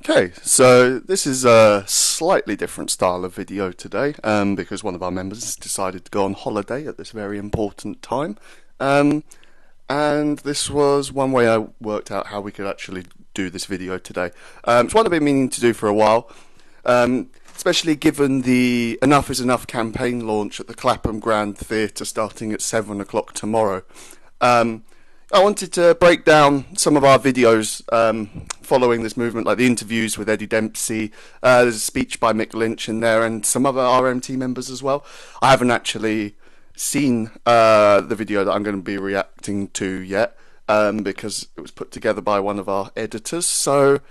Okay, so this is a slightly different style of video today, because one of our members decided to go on holiday at this very important time, and this was one way I worked out how we could actually do this video today. It's one I've been meaning to do for a while, especially given the Enough is Enough campaign launch at the Clapham Grand Theatre starting at 7 o'clock tomorrow. I wanted to break down some of our videos following this movement, like the interviews with Eddie Dempsey, there's a speech by Mick Lynch in there, and some other RMT members as well. I haven't actually seen the video that I'm going to be reacting to yet, because it was put together by one of our editors, so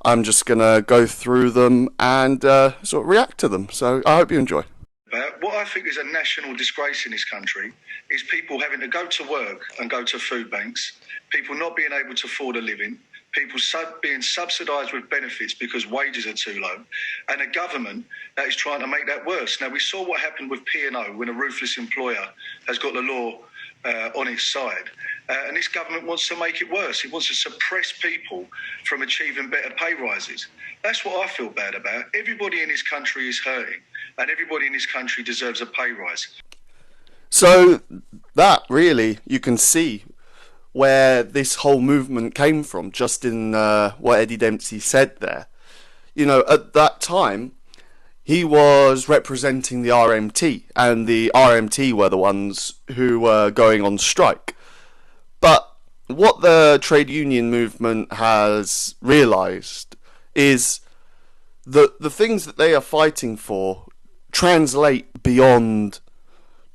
I'm just going to go through them and sort of react to them, so I hope you enjoy. What I think is a national disgrace in this country is people having to go to work and go to food banks, people not being able to afford a living, people being subsidised with benefits because wages are too low, and a government that is trying to make that worse. Now, we saw what happened with P&O when a ruthless employer has got the law on its side. And this government wants to make it worse. It wants to suppress people from achieving better pay rises. That's what I feel bad about. Everybody in this country is hurting, and everybody in this country deserves a pay rise. So that really, you can see where this whole movement came from, just in what Eddie Dempsey said there. You know, at that time, he was representing the RMT, and the RMT were the ones who were going on strike. But what the trade union movement has realised is that the things that they are fighting for translate beyond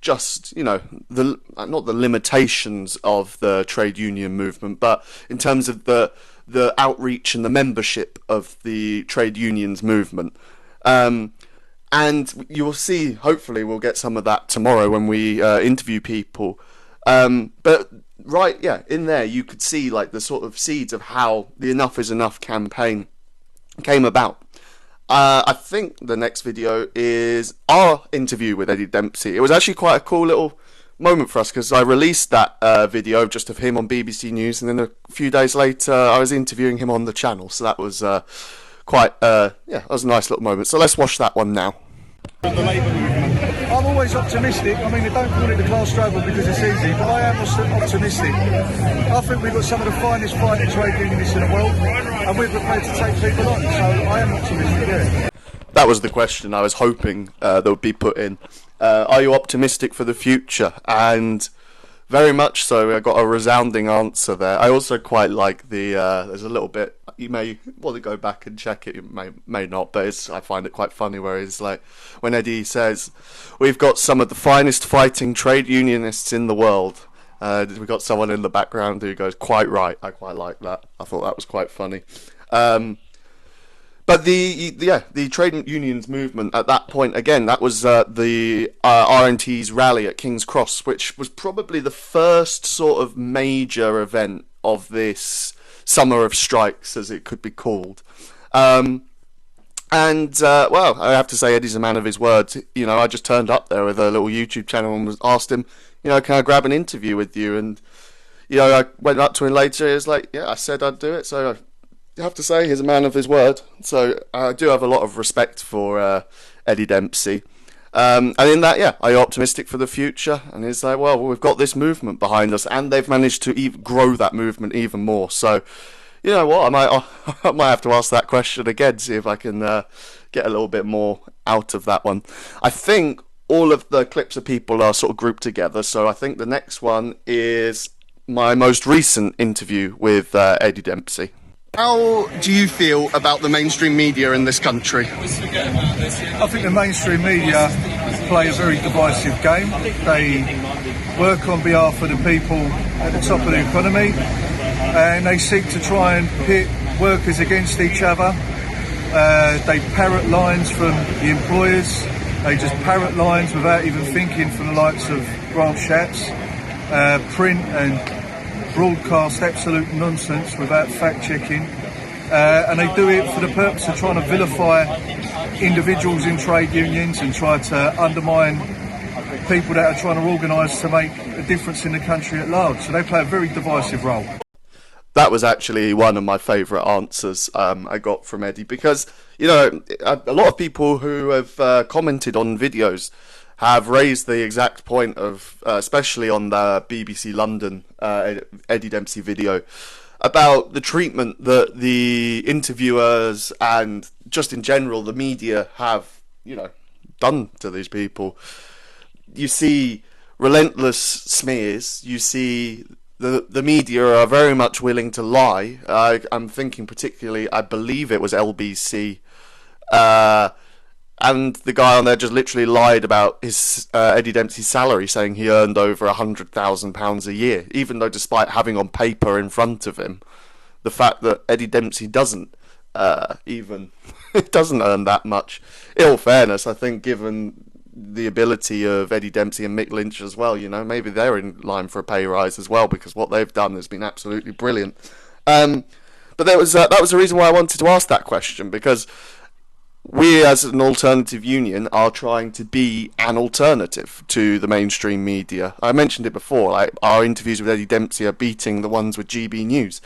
just, you know, not the limitations of the trade union movement, but in terms of the outreach and the membership of the trade unions movement. And you will see, hopefully we'll get some of that tomorrow when we interview people. But right, yeah, in there you could see like the sort of seeds of how the Enough is Enough campaign came about. I think the next video is our interview with Eddie Dempsey. It was actually quite a cool little moment for us, because I released that video just of him on BBC News, and then a few days later I was interviewing him on the channel, so that was quite, yeah, that was a nice little moment. So let's watch that one now. I'm always optimistic. I mean, they don't call it the class struggle because it's easy, but I am optimistic. I think we've got some of the finest fighting trade unionists in the world, and we're prepared to take people on, so I am optimistic, yeah. That was the question I was hoping that would be put in. Are you optimistic for the future? And very much so. I got a resounding answer there. I also quite like the, there's a little bit, you may want to go back and check it, you may not, but I find it quite funny where he's like, when Eddie says, we've got some of the finest fighting trade unionists in the world. We've got someone in the background who goes, quite right. I quite like that. I thought that was quite funny. But the trade unions movement at that point, again, that was the RMT's rally at King's Cross, which was probably the first sort of major event of this summer of strikes, as it could be called. Well, I have to say, Eddie's a man of his words. You know, I just turned up there with a little YouTube channel and asked him, you know, can I grab an interview with you? And, you know, I went up to him later, he was like, yeah, I said I'd do it, so I have to say he's a man of his word, so I do have a lot of respect for Eddie Dempsey. And in that, yeah, are you optimistic for the future? And he's like, well, we've got this movement behind us, and they've managed to grow that movement even more. So, you know what, I might have to ask that question again, see if I can get a little bit more out of that one. I think all of the clips of people are sort of grouped together, so I think the next one is my most recent interview with Eddie Dempsey. How do you feel about the mainstream media in this country? I think the mainstream media play a very divisive game. They work on behalf of the people at the top of the economy, and they seek to try and pit workers against each other. They parrot lines from the employers. They just parrot lines without even thinking, from the likes of Grant Shapps. Print and broadcast absolute nonsense without fact-checking, and they do it for the purpose of trying to vilify individuals in trade unions and try to undermine people that are trying to organise to make a difference in the country at large. So they play a very divisive role. that was actually one of my favourite answers I got from Eddie, because, you know, a lot of people who have commented on videos have raised the exact point of, especially on the BBC London Eddie Dempsey video, about the treatment that the interviewers and just in general the media have, you know, done to these people. You see relentless smears. You see the media are very much willing to lie. I'm thinking particularly, I believe it was LBC, and the guy on there just literally lied about his Eddie Dempsey's salary, saying he earned over £100,000 a year, even though despite having on paper in front of him the fact that Eddie Dempsey doesn't even doesn't earn that much. In all fairness, I think given the ability of Eddie Dempsey and Mick Lynch as well, you know, maybe they're in line for a pay rise as well, because what they've done has been absolutely brilliant. But that was the reason why I wanted to ask that question, because we as an alternative union are trying to be an alternative to the mainstream media. I mentioned it before, like our interviews with Eddie Dempsey are beating the ones with GB News.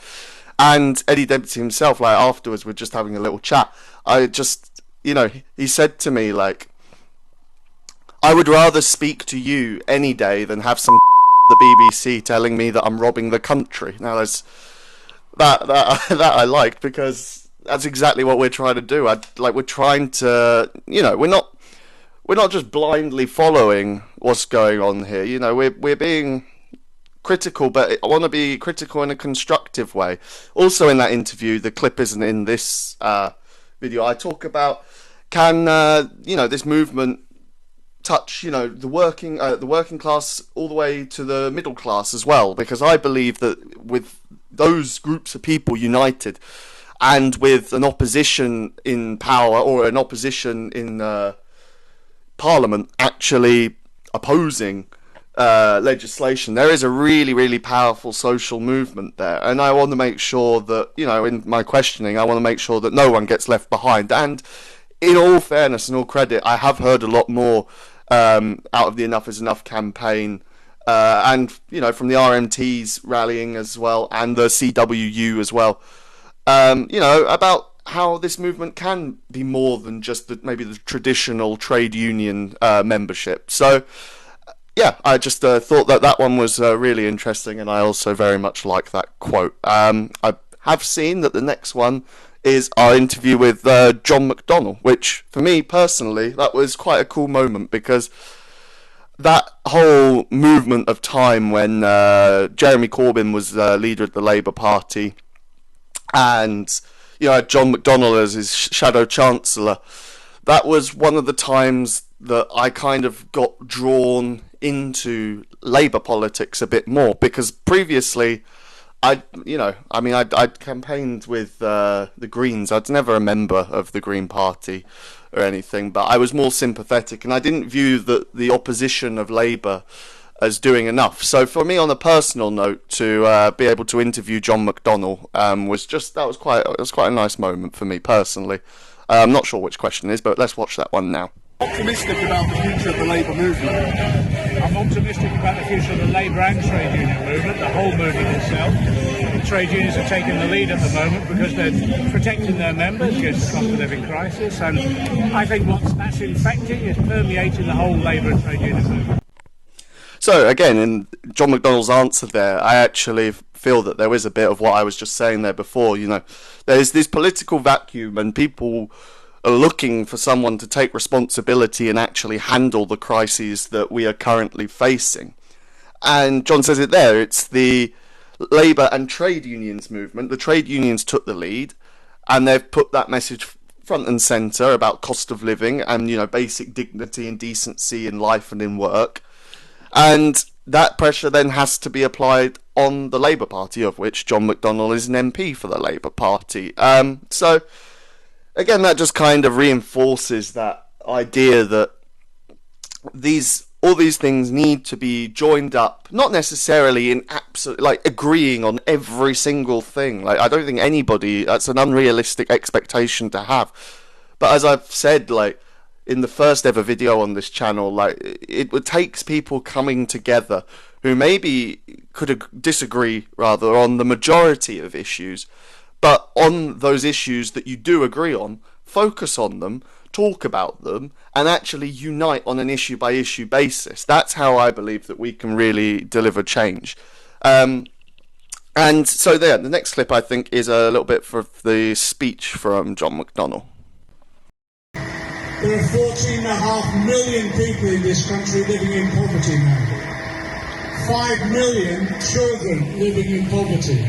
And Eddie Dempsey himself, like afterwards, we're just having a little chat. I just, you know, he said to me, like, I would rather speak to you any day than have some the BBC telling me that I'm robbing the country. Now, there's that I liked, because that's exactly what we're trying to do. We're trying to, you know, we're not just blindly following what's going on here. You know, we're being critical, but I want to be critical in a constructive way. Also, in that interview, the clip isn't in this video, I talk about can you know, this movement touch, you know, the working class all the way to the middle class as well, because I believe that with those groups of people united, and with an opposition in power or an opposition in Parliament actually opposing legislation, there is a really, really powerful social movement there. And I want to make sure that, you know, in my questioning, I want to make sure that no one gets left behind. And in all fairness and all credit, I have heard a lot more out of the Enough is Enough campaign, and, you know, from the RMTs rallying as well, and the CWU as well, you know, about how this movement can be more than just maybe the traditional trade union membership. So, yeah, I just thought that one was really interesting, and I also very much like that quote. I have seen that the next one is our interview with John McDonnell, which, for me personally, that was quite a cool moment, because that whole movement of time when Jeremy Corbyn was leader of the Labour Party, and, you know, John McDonnell as his shadow chancellor, that was one of the times that I kind of got drawn into Labour politics a bit more, because previously I'd campaigned with the Greens. I'd never a member of the Green Party or anything, but I was more sympathetic, and I didn't view the opposition of Labour as doing enough. So for me, on a personal note, to be able to interview John McDonnell was quite a nice moment for me personally. I'm not sure which question it is, but let's watch that one now. Optimistic about the future of the Labour movement? I'm optimistic about the future of the Labour and trade union movement, the whole movement itself. The trade unions are taking the lead at the moment because they're protecting their members against the cost of living crisis, and I think once that's infecting, it's permeating the whole Labour and trade union movement. So again, in John McDonnell's answer there, I actually feel that there is a bit of what I was just saying there before. You know, there's this political vacuum, and people are looking for someone to take responsibility and actually handle the crises that we are currently facing. And John says it there, it's the Labour and trade unions movement. The trade unions took the lead, and they've put that message front and centre about cost of living and, you know, basic dignity and decency in life and in work. And that pressure then has to be applied on the Labour Party, of which John McDonnell is an MP for the Labour Party. So again, that just kind of reinforces that idea that all these things need to be joined up, not necessarily in absolute, like, agreeing on every single thing. Like, I don't think that's an unrealistic expectation to have. But as I've said, like, in the first ever video on this channel, like, it takes people coming together who maybe disagree rather on the majority of issues, but on those issues that you do agree on, focus on them, talk about them, and actually unite on an issue by issue basis. That's how I believe that we can really deliver change. And so there, the next clip I think is a little bit for the speech from John McDonnell. There are 14.5 million people in this country living in poverty now. 5 million children living in poverty.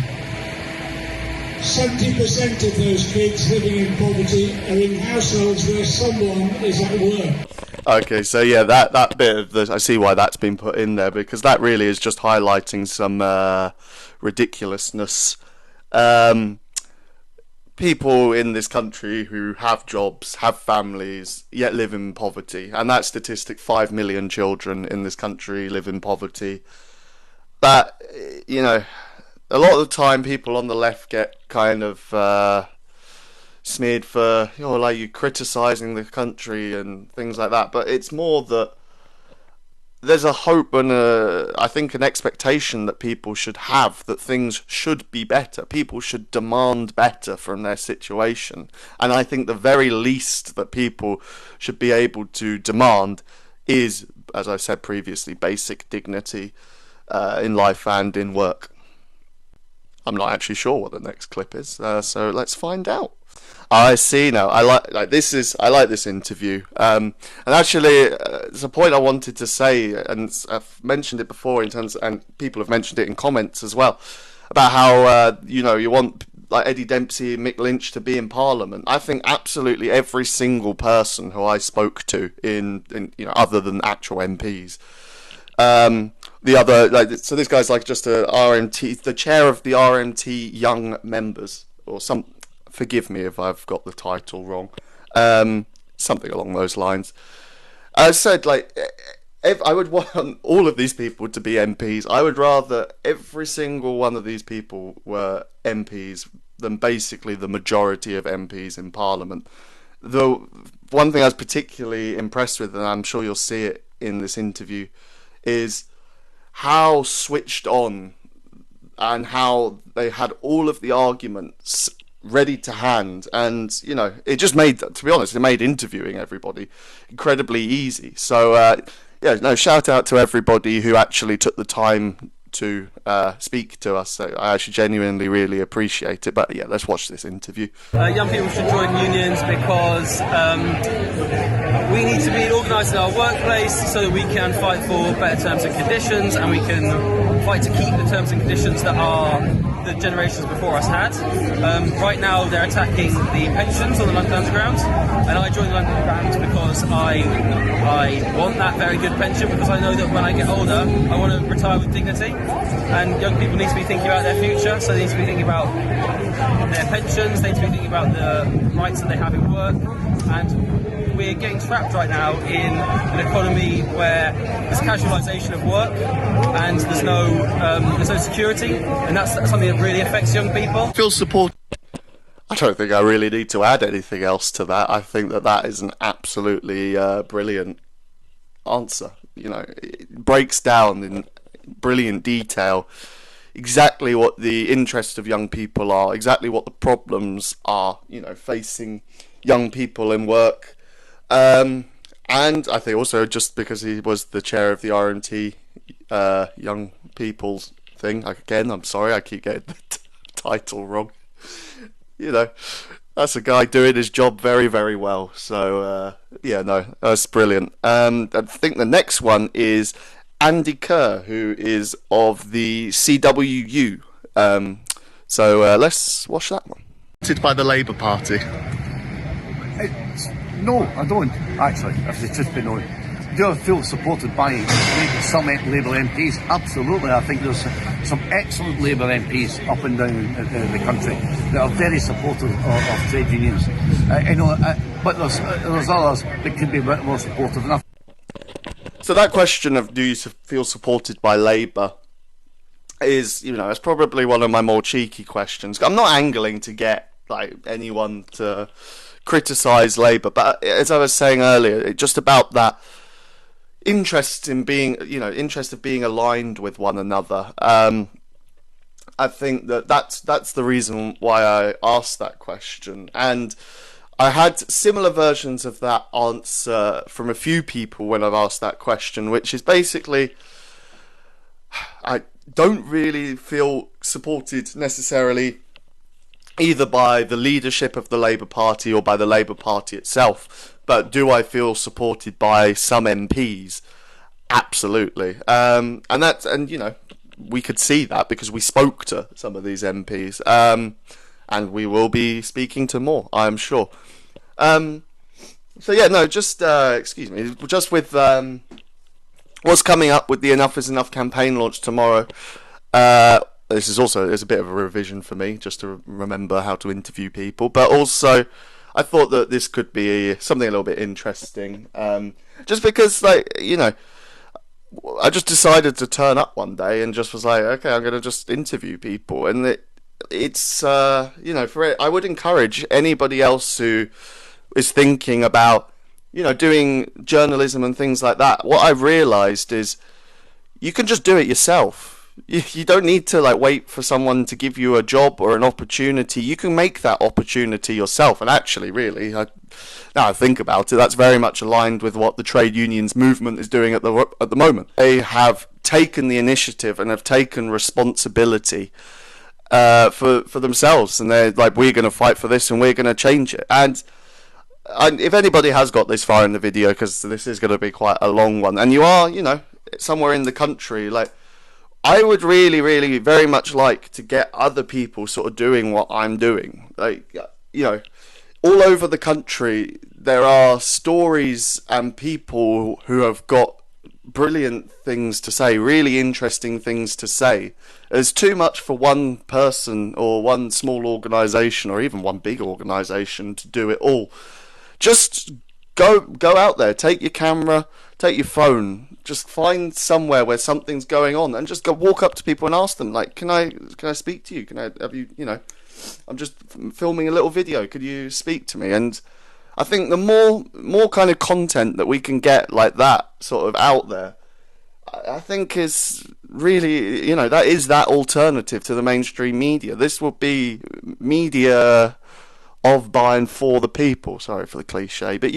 70% of those kids living in poverty are in households where someone is at work. Okay, so yeah, that bit of the, I see why that's been put in there, because that really is just highlighting some ridiculousness. People in this country who have jobs, have families, yet live in poverty, and that statistic, 5 million children in this country live in poverty. That, you know, a lot of the time people on the left get kind of smeared for, you know, like you criticising the country and things like that, but it's more that there's a hope and I think an expectation that people should have that things should be better. People should demand better from their situation. And I think the very least that people should be able to demand is, as I said previously, basic dignity in life and in work. I'm not actually sure what the next clip is, so let's find out. I see now. I like this interview. And actually, there's a point I wanted to say, and I've mentioned it before in terms, and people have mentioned it in comments as well, about how you know, you want like Eddie Dempsey and Mick Lynch to be in Parliament. I think absolutely every single person who I spoke to in you know, other than actual MPs. The other, like, so this guy's like just a RMT, the chair of the RMT Young Members, or some. Forgive me if I've got the title wrong. Something along those lines. I said, like, I would want all of these people to be MPs. I would rather every single one of these people were MPs than basically the majority of MPs in Parliament. The one thing I was particularly impressed with, and I'm sure you'll see it in this interview, is how switched on and how they had all of the arguments ready to hand, and you know, it just made, to be honest, it made interviewing everybody incredibly easy. So yeah, no, shout out to everybody who actually took the time to speak to us. So I actually genuinely really appreciate it. But yeah, let's watch this interview. Young people should join unions because we need to be organised in our workplace so that we can fight for better terms and conditions, and we can fight to keep the terms and conditions that the generations before us had. Right now they're attacking the pensions on the London Underground, and I joined the London Underground because I want that very good pension, because I know that when I get older I want to retire with dignity, and young people need to be thinking about their future, so they need to be thinking about their pensions, they need to be thinking about the rights that they have in work. And we're getting trapped right now in an economy where there's casualisation of work and there's no security, and that's something that really affects young people. Feel support. I don't think I really need to add anything else to that. I think that is an absolutely brilliant answer. You know, it breaks down in brilliant detail exactly what the interests of young people are, exactly what the problems are, you know, facing young people in work. And I think also just because he was the chair of the RMT young people's thing, again, I'm sorry, I keep getting the title wrong. You know, that's a guy doing his job very, very well. So, yeah, no, that's brilliant. I think the next one is Andy Kerr, who is of the CWU. So let's watch that one. By the Labour Party. No, I don't, actually, if the truth be known. Do I feel supported by some Labour MPs? Absolutely. I think there's some excellent Labour MPs up and down the country that are very supportive of trade unions. But there's others that could be a bit more supportive. And so that question of do you feel supported by Labour is, you know, it's probably one of my more cheeky questions. I'm not angling to get like anyone to criticise Labour, but as I was saying earlier, just about that, interest in being, interest of being aligned with one another. I think that's the reason why I asked that question. And I had similar versions of that answer from a few people when I've asked that question, which is basically, I don't really feel supported necessarily either by the leadership of the Labour Party or by the Labour Party itself. But do I feel supported by some MPs? Absolutely. And we could see that because we spoke to some of these MPs. And we will be speaking to more, I'm sure. Excuse me, just with what's coming up with the Enough is Enough campaign launch tomorrow. There's a bit of a revision for me, just to remember how to interview people. But also, I thought that this could be something a little bit interesting. Just because, I just decided to turn up one day and just was like, okay, I'm going to just interview people. And I would encourage anybody else who is thinking about, doing journalism and things like that. What I've realised is you can just do it yourself. You don't need to wait for someone to give you a job or an opportunity. You can make that opportunity yourself. And actually, really, now I think about it, that's very much aligned with what the trade unions movement is doing at the moment. They have taken the initiative and have taken responsibility for themselves, and they're like, we're going to fight for this and we're going to change it. And if anybody has got this far in the video, because this is going to be quite a long one, and you are, somewhere in the country, I would really, really very much like to get other people sort of doing what I'm doing. All over the country, there are stories and people who have got brilliant things to say, really interesting things to say. There's too much for one person or one small organisation or even one big organisation to do it all. Just go out there, take your camera, take your phone, just find somewhere where something's going on and just go walk up to people and ask them, can I speak to you? Can I have you, I'm just filming a little video, could you speak to me? And I think the more kind of content that we can get like that sort of out there, I think is really, that is that alternative to the mainstream media. This will be media of, by and for the people. Sorry for the cliche, but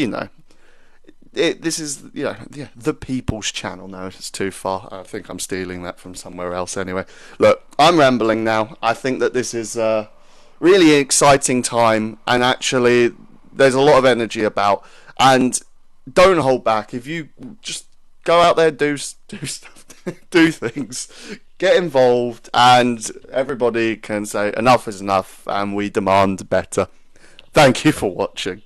this is, the People's Channel. No, it's too far. I think I'm stealing that from somewhere else anyway. Look, I'm rambling now. I think that this is a really exciting time, and actually there's a lot of energy about, and don't hold back. If you just go out there, do stuff, do things, get involved, and everybody can say enough is enough, and we demand better. Thank you for watching.